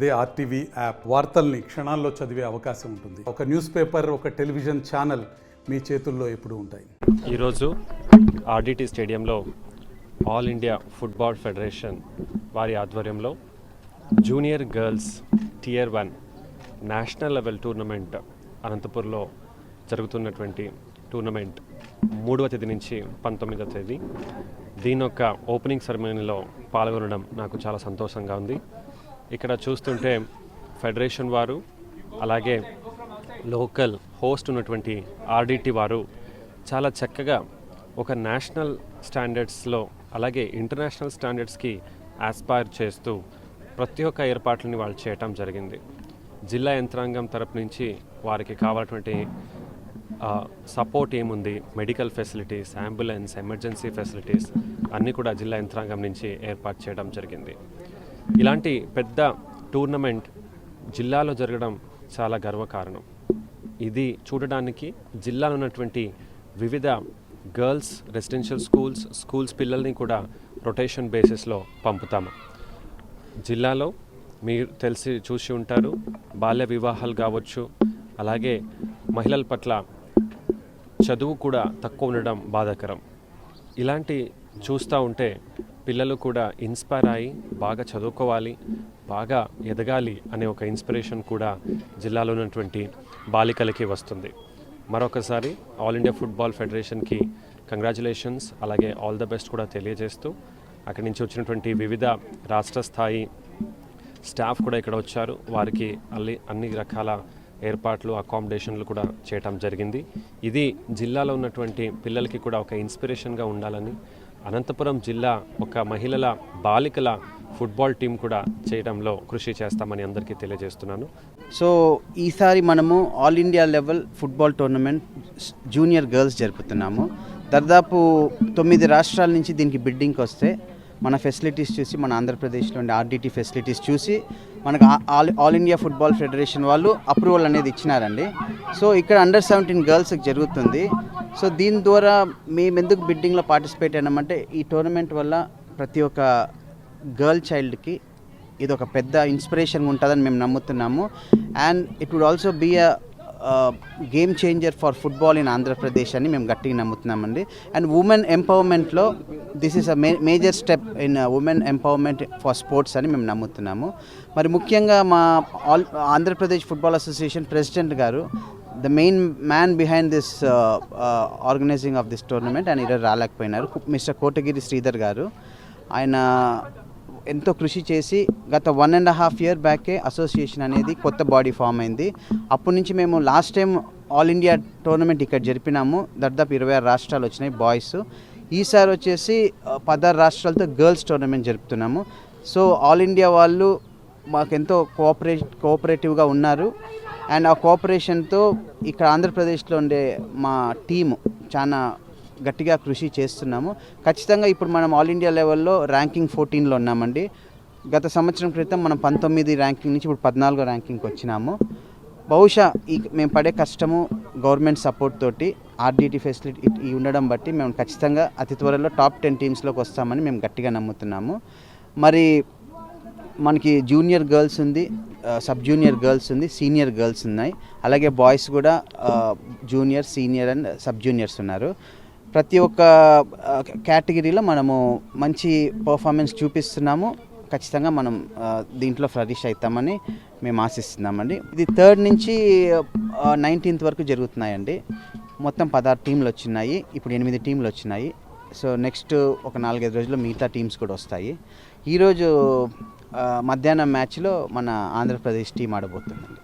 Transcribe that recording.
అదే RTV app వార్తల్ని క్షణాల్లో చదివే అవకాశం ఉంటుంది. ఒక న్యూస్ పేపర్, ఒక టెలివిజన్ ఛానల్ మీ చేతుల్లో ఎప్పుడూ ఉంటాయి. ఈరోజు ఆర్డిటి స్టేడియంలో ఆల్ ఇండియా ఫుట్బాల్ ఫెడరేషన్ వారి ఆధ్వర్యంలో junior girls tier 1 national level tournament అనంతపూర్లో జరుగుతున్నటువంటి టోర్నమెంట్ 3వ తేదీ నుంచి 19వ తేదీ దీని యొక్క ఓపెనింగ్ సెరమనీలో పాల్గొనడం నాకు చాలా సంతోషంగా ఉంది. ఇక్కడ చూస్తుంటే ఫెడరేషన్ వారు అలాగే లోకల్ హోస్ట్ ఉన్నటువంటి ఆర్డిటి వారు చాలా చక్కగా ఒక నేషనల్ స్టాండర్డ్స్లో అలాగే ఇంటర్నేషనల్ స్టాండర్డ్స్కి ఆస్పైర్ చేస్తూ ప్రతి ఒక్క ఏర్పాట్లని వాళ్ళు చేయటం జరిగింది. జిల్లా యంత్రాంగం తరపు నుంచి వారికి కావాల్సినటువంటి సపోర్ట్ ఏముంది, medical facilities, ambulance, emergency facilities అన్నీ కూడా జిల్లా యంత్రాంగం నుంచి ఏర్పాటు చేయడం జరిగింది. ఇలాంటి పెద్ద టోర్నమెంట్ జిల్లాలో జరగడం చాలా గర్వకారణం. ఇది చూడడానికి జిల్లాలో ఉన్నటువంటి వివిధ గర్ల్స్ రెసిడెన్షియల్ స్కూల్స్ పిల్లల్ని కూడా రొటేషన్ బేసిస్లో పంపుతాము. జిల్లాలో మీరు చూసి ఉంటారు, బాల్య వివాహాలు కావచ్చు, అలాగే మహిళల పట్ల చదువు కూడా తక్కువ ఉండడం బాధాకరం. ఇలాంటి చూస్తూ ఉంటే పిల్లలు కూడా ఇన్స్పైర్ అయ్యి బాగా చదువుకోవాలి, బాగా ఎదగాలి అనే ఒక ఇన్స్పిరేషన్ కూడా జిల్లాలో ఉన్నటువంటి బాలికలకి వస్తుంది. మరొకసారి ఆల్ ఇండియా ఫుట్బాల్ ఫెడరేషన్కి కంగ్రాచులేషన్స్, అలాగే ఆల్ ద బెస్ట్ కూడా తెలియజేస్తూ అక్కడి నుంచి వచ్చినటువంటి వివిధ రాష్ట్ర స్థాయి స్టాఫ్ కూడా ఇక్కడ వచ్చారు. వారికి అన్ని రకాల ఏర్పాట్లు, అకామిడేషన్లు కూడా చేయటం జరిగింది. ఇది జిల్లాలో ఉన్నటువంటి పిల్లలకి కూడా ఒక ఇన్స్పిరేషన్గా ఉండాలని, అనంతపురం జిల్లా ఒక మహిళల బాలికల ఫుట్బాల్ టీం కూడా చేయడంలో కృషి చేస్తామని అందరికీ తెలియజేస్తున్నాను. సో ఈసారి మనము all India level football tournament junior girls జరుపుతున్నాము. దాదాపు 9 రాష్ట్రాల నుంచి దీనికి బిడ్డింగ్కి వస్తే మన ఫెసిలిటీస్ చూసి, మన ఆంధ్రప్రదేశ్లో ఉండే ఆర్డిటి ఫెసిలిటీస్ చూసి మనకు ఆల్ ఇండియా ఫుట్బాల్ ఫెడరేషన్ వాళ్ళు అప్రూవల్ అనేది ఇచ్చినారండి. సో ఇక్కడ అండర్-17 గర్ల్స్కి జరుగుతుంది. సో దీని ద్వారా మేము ఎందుకు బిడ్డింగ్లో పార్టిసిపేట్ అయినామంటే, ఈ టోర్నమెంట్ వల్ల ప్రతి ఒక్క గర్ల్ చైల్డ్కి ఇది ఒక పెద్ద ఇన్స్పిరేషన్ ఉంటుందని మేము నమ్ముతున్నాము. And it would also be a game changer for football in Andhra Pradesh అని మేము గట్టిగా నమ్ముతున్నామండి. అండ్ ఉమెన్ ఎంపవర్మెంట్లో this is a major step in women empowerment for sports అని మేము నమ్ముతున్నాము. మరి ముఖ్యంగా మా ఆంధ్రప్రదేశ్ ఫుట్బాల్ అసోసియేషన్ ప్రెసిడెంట్ గారు the main man behind this organising of this tournament and ఈరోజు రాలేకపోయినారు, మిస్టర్ కోటగిరి శ్రీధర్ గారు. ఆయన ఎంతో కృషి చేసి గత 1.5 year బ్యాకే అసోసియేషన్ అనేది కొత్త బాడీ ఫామ్ అయింది. అప్పటి నుంచి మేము last time all India tournament ఇక్కడ జరిపినాము. దాదాపు 26 రాష్ట్రాలు వచ్చినాయి బాయ్స్. ఈసారి వచ్చేసి 16 రాష్ట్రాలతో గర్ల్స్ టోర్నమెంట్ జరుపుతున్నాము. సో ఆల్ ఇండియా వాళ్ళు మాకెంతో కోఆపరేటివ్గా ఉన్నారు. అండ్ ఆ కోఆపరేషన్తో ఇక్కడ ఆంధ్రప్రదేశ్లో ఉండే మా టీము చాలా గట్టిగా కృషి చేస్తున్నాము. ఖచ్చితంగా ఇప్పుడు మనం ఆల్ ఇండియా లెవెల్లో ర్యాంకింగ్ 14లో ఉన్నామండి. గత సంవత్సరం క్రితం మనం 19 ర్యాంకింగ్ నుంచి ఇప్పుడు 14వ ర్యాంకింగ్కి వచ్చినాము. బహుశా మేము పడే కష్టము గవర్నమెంట్ సపోర్ట్ తోటి ఆర్డిటి ఫెసిలిటీ ఉండడం బట్టి మేము ఖచ్చితంగా అతి త్వరలో టాప్ 10 టీమ్స్లోకి వస్తామని మేము గట్టిగా నమ్ముతున్నాము. మరి మనకి జూనియర్ గర్ల్స్ ఉంది, సబ్ జూనియర్ గర్ల్స్ ఉంది, సీనియర్ గర్ల్స్ ఉన్నాయి. అలాగే బాయ్స్ కూడా junior, senior and sub juniors ఉన్నారు. ప్రతి ఒక్క కేటగిరీలో మనము మంచి పర్ఫార్మెన్స్ చూపిస్తున్నాము. ఖచ్చితంగా మనం దీంట్లో ఫ్లరిష్ అవుతామని మేము ఆశిస్తున్నామండి. ఇది 3rd నుంచి 19th వరకు జరుగుతున్నాయండి. మొత్తం 16 టీంలు వచ్చినాయి, ఇప్పుడు 8 టీంలు వచ్చినాయి. సో నెక్స్ట్ ఒక 4-5 రోజుల్లో మిగతా టీమ్స్ కూడా వస్తాయి. ఈరోజు మధ్యాహ్నం మ్యాచ్లో మన ఆంధ్రప్రదేశ్ టీం ఆడబోతుందండి.